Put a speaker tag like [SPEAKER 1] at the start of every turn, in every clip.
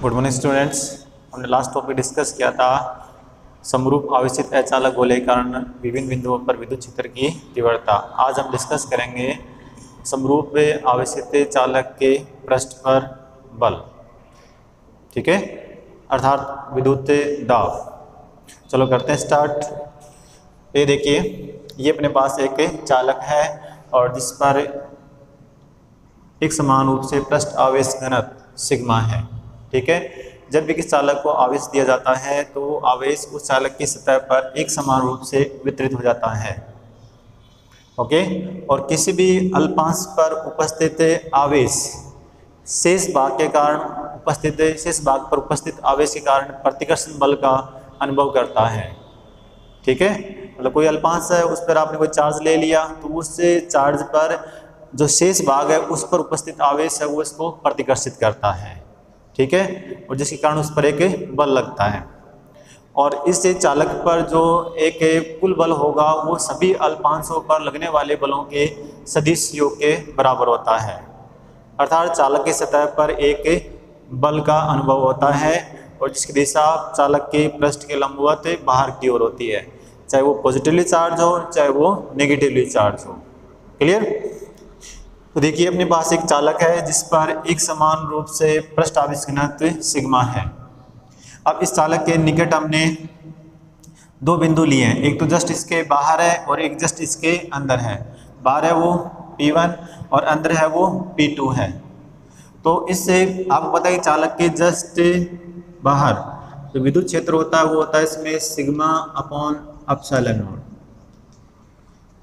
[SPEAKER 1] Good morning students. हमने last topic discuss किया था समरूप आवेशित अचालक गोले के कारण विभिन्न बिंदुओं पर विद्युत क्षेत्र की तीव्रता। आज हम डिस्कस करेंगे समरूप आवेशित चालक के पृष्ठ पर बल, ठीक है, अर्थात विद्युत दाब। चलो करते हैं स्टार्ट। ये देखिए, ये अपने पास एक चालक है और जिस पर एक समान रूप से पृष्ठ आवेश घनत्व सिग्मा है, ठीक है। जब भी किसी चालक को आवेश दिया जाता है तो वो आवेश उस चालक की सतह पर एक समान रूप से वितरित हो जाता है, ओके। और किसी भी अल्पांश पर उपस्थित आवेश शेष भाग पर उपस्थित आवेश के कारण प्रतिकर्षण बल का अनुभव करता है, ठीक है। मतलब कोई अल्पांश है, उस पर आपने कोई चार्ज ले लिया तो उस चार्ज पर जो शेष भाग है उस पर उपस्थित आवेश है वो इसको प्रतिकर्षित करता है, ठीक है, और जिसके कारण उस पर एक बल लगता है। और इस चालक पर जो एक कुल बल होगा वो सभी अल्पांशों पर लगने वाले बलों के सदिश योग के बराबर होता है। अर्थात चालक की सतह पर एक बल का अनुभव होता है और जिसकी दिशा चालक के पृष्ठ के लंबवत बाहर की ओर होती है, चाहे वो पॉजिटिवली चार्ज हो चाहे वो नेगेटिवली चार्ज हो। क्लियर? तो देखिए, अपने पास एक चालक है जिस पर एक समान रूप से पृष्ठ आवेश घनत्व सिग्मा है। अब इस चालक के निकट हमने दो बिंदु लिए हैं, एक तो जस्ट इसके बाहर है और एक जस्ट इसके अंदर है। बाहर है वो P1 और अंदर है वो P2 है। तो इससे आपको पता है कि चालक के जस्ट बाहर जो विद्युत क्षेत्र होता है वो होता है इसमें sigma upon epsilon not,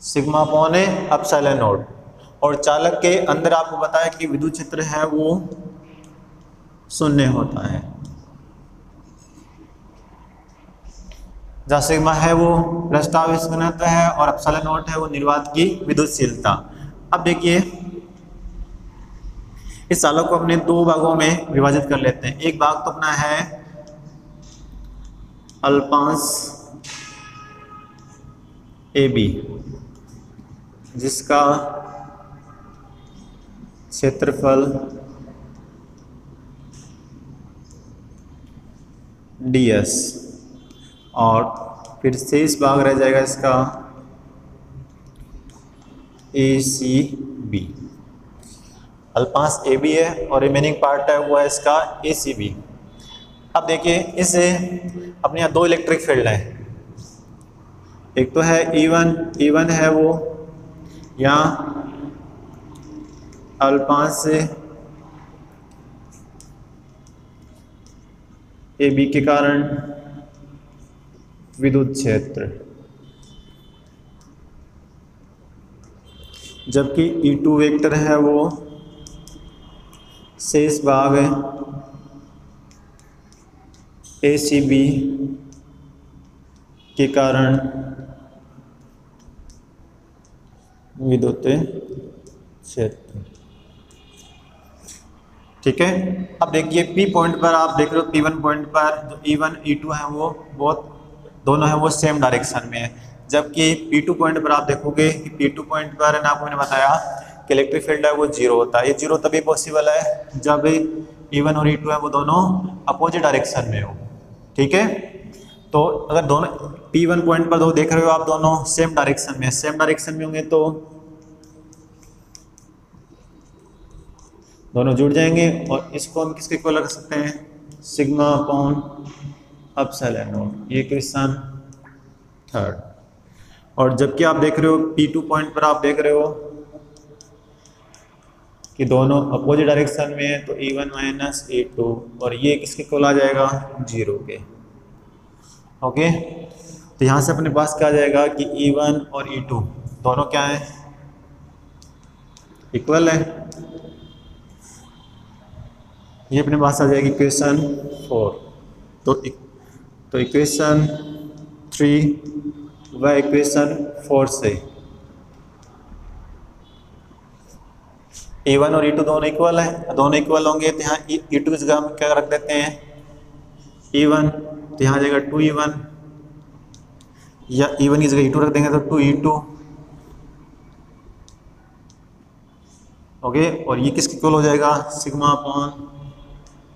[SPEAKER 1] sigma upon epsilon naught. और चालक के अंदर आपको पता है कि विद्युत क्षेत्र है वो शून्य होता है। जहाँ सिग्मा है वो पृष्ठ आवेश घनत्व है और एप्सिलॉन नॉट है वो निर्वात की विद्युतशीलता। अब देखिए, इस चालक को अपने दो भागों में विभाजित कर लेते हैं। एक भाग तो अपना है अल्पांश AB जिसका क्षेत्रफल ds और फिर शेष भाग रह जाएगा इसका ACB। अल्पांश AB है और रिमेनिंग पार्ट है वो है इसका ACB। अब देखिए, इससे अपने यहाँ दो इलेक्ट्रिक फील्ड हैं, एक तो है E1 है वो यहाँ अल्पांश से AB के कारण विद्युत क्षेत्र, जबकि E2 वेक्टर है वो शेष भाग है ACB के कारण विद्युत क्षेत्र, ठीक है। अब देखिए, P पॉइंट पर आप देख रहे हो, P1 पॉइंट पर जो E1 E2 है वो दोनों है वो सेम डायरेक्शन में है, जबकि P2 पॉइंट पर आप देखोगे कि P2 पॉइंट पर ना आपको मैंने बताया कि इलेक्ट्रिक फील्ड है वो जीरो होता है। ये जीरो तभी पॉसिबल है जब E1 और E2 है वो दोनों अपोजिट डायरेक्शन में हो, ठीक है। तो अगर दोनों P1 पॉइंट पर दो देख रहे हो आप, दोनों सेम डायरेक्शन में होंगे तो दोनों जुड़ जाएंगे और इसको हम किसके इक्वल रख सकते हैं, सिग्मा अपॉन एप्सिलॉन नॉट। ये क्वेश्चन थर्ड। और जबकि आप देख रहे हो P2 पॉइंट पर आप देख रहे हो कि दोनों अपोजिट डायरेक्शन में है, तो E1 माइनस E2 और ये किसके इक्वल आ जाएगा, जीरो के, ओके। तो यहाँ से अपने पास क्या आ जाएगा कि E1 और E2 दोनों क्या है, इक्वल है। ये अपने पास आ जाएगी इक्वेशन 4। तो इक्वेशन 3 व इक्वेशन 4 से E1 और E2 दोनों इक्वल है, दोनों इक्वल होंगे तो यहाँ E2 की जगह हम क्या रख देते हैं, E1, तो यहाँ आ जाएगा 2E1, या E1 की जगह E2 रख देंगे तो 2E2, ओके। और ये किसके इक्वल हो जाएगा, सिग्मा अपॉन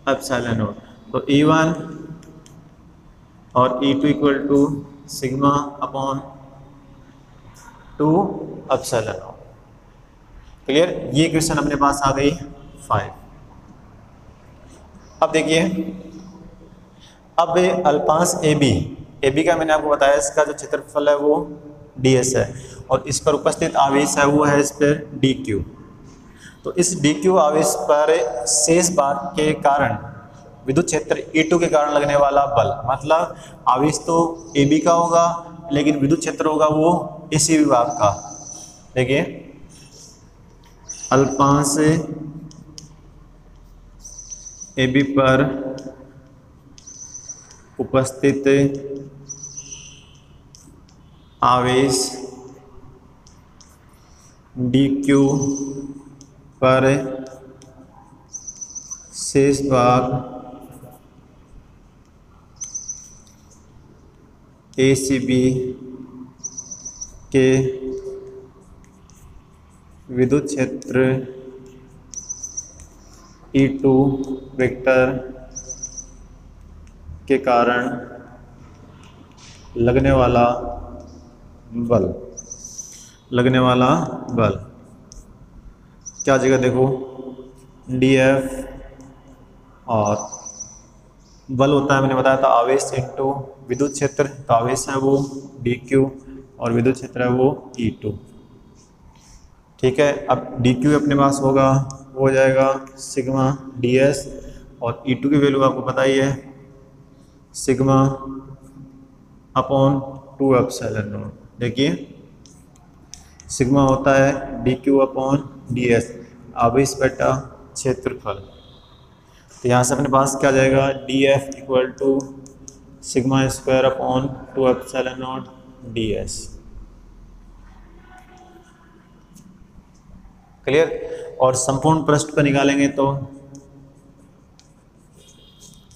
[SPEAKER 1] एप्सिलॉन नॉट। तो E1 और E2 equal to sigma upon 2 epsilon naught. Clear, ये क्वेश्चन अपने पास आ गई 5। अब देखिए, अब अल्पांश ए बी का मैंने आपको बताया इसका जो क्षेत्रफल है वो ds है और इस पर उपस्थित आवेश है वो है इस पर dq। तो इस dq आवेश पर शेष भार के कारण विद्युत क्षेत्र E2 के कारण लगने वाला बल, मतलब आवेश तो AB का होगा लेकिन विद्युत क्षेत्र होगा वो AC विभाग का। देखिए, अल्पांश AB पर उपस्थित आवेश dq पर शेष भाग ACB के विद्युत क्षेत्र E2 वेक्टर के कारण लगने वाला बल क्या जगह देखो dF, और बल होता है मैंने बताया था आवेश इंटू विद्युत क्षेत्र, तो आवेश है वो dq और विद्युत क्षेत्र है वो E2। ठीक है, अब dq अपने पास होगा वो हो जाएगा सिग्मा ds और E2 की वैल्यू आपको पता ही है सिग्मा अपॉन 2 एप्सिलॉन नॉट। देखिए, सिग्मा होता है dq अपॉन ds, आवेश बटा क्षेत्रफल। तो यहाँ से अपने पास क्या जाएगा dF equal to sigma square upon 2 epsilon naught ds। Clear, और संपूर्ण पृष्ठ पर निकालेंगे तो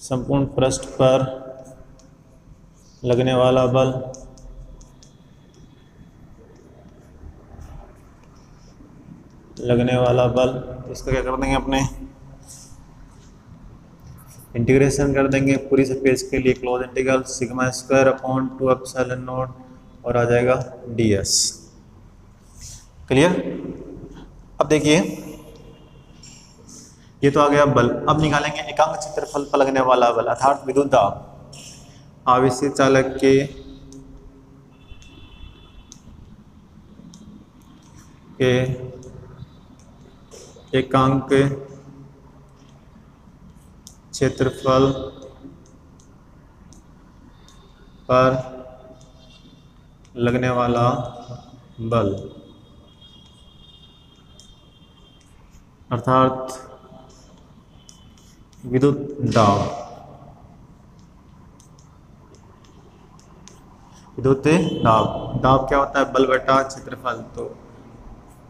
[SPEAKER 1] संपूर्ण पृष्ठ पर लगने वाला बल इसका क्या कर देंगे अपने इंटीग्रेशन कर देंगे पूरी सरफेस के लिए, close integral sigma square upon 2 epsilon naught और आ जाएगा ds। क्लियर, अब देखिए ये तो आ गया बल। अब निकालेंगे एकांक क्षेत्रफल पर लगने वाला बल, अर्थात विद्युत दाब आवेशित चालक के एकांक क्षेत्रफल पर लगने वाला बल, अर्थात विद्युत दाब। दाब क्या होता है, बल बटा क्षेत्रफल। तो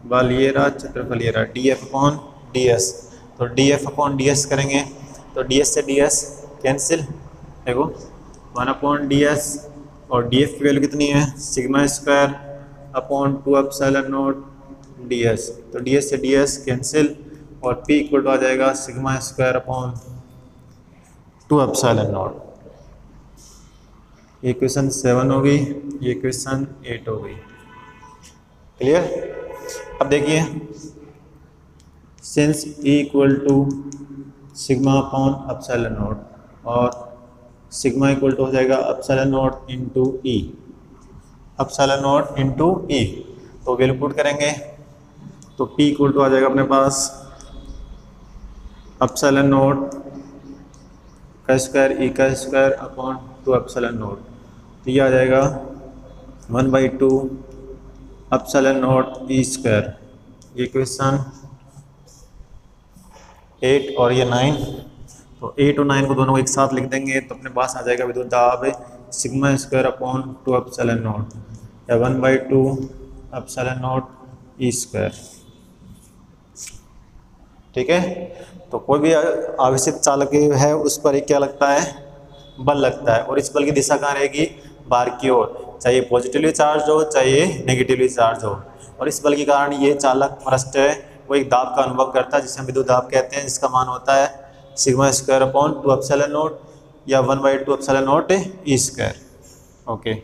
[SPEAKER 1] बल ये रहा, क्षेत्रफल ये रहा, dF अपॉन ds। तो dF अपॉन ds करेंगे तो ds से ds कैंसिल, देखो 1 अपॉन ds और dF की वैल्यू कितनी है sigma square upon 2 epsilon naught ds। तो ds से ds कैंसिल और P इक्वल टू आ जाएगा sigma square upon 2 epsilon not. ये क्वेश्चन 7 हो गई, ये क्वेश्चन 8 हो गई। क्लियर, अब देखिए since E equal to sigma upon epsilon naught और सिग्मा इक्वल टू हो जाएगा epsilon naught into E, epsilon naught into E. तो वैल्यू पुट करेंगे तो P इक्वल टू आ जाएगा अपने पास एप्सिलॉन नॉट का स्क्वायर ई का स्क्वायर अपॉन 2 एप्सिलॉन नॉट। तो ये आ जाएगा 1/2 एप्सिलॉन नॉट ई स्क्वायर। ये क्वेश्चन 8 और ये 9, तो 8 और 9 को दोनों को एक साथ लिख देंगे तो अपने पास आ जाएगा विद्युत दाब sigma square upon 2 epsilon not या 1/2 एप्सिलॉन नॉट ई स्क्वायर। ठीक है, तो कोई भी आवेशित चालक है उस पर क्या लगता है, बल लगता है, और इस बल की दिशा कहाँ रहेगी, बाहर की ओर, चाहे पॉजिटिवली चार्ज हो चाहे नेगेटिवली चार्ज हो। और इस बल के कारण ये चालक पृष्ठ है वो एक दाब का अनुभव करता है जिसे हम विद्युत दाब कहते हैं, जिसका मान होता है sigma square upon 2 epsilon not या 1/2 epsilon not E square. Okay.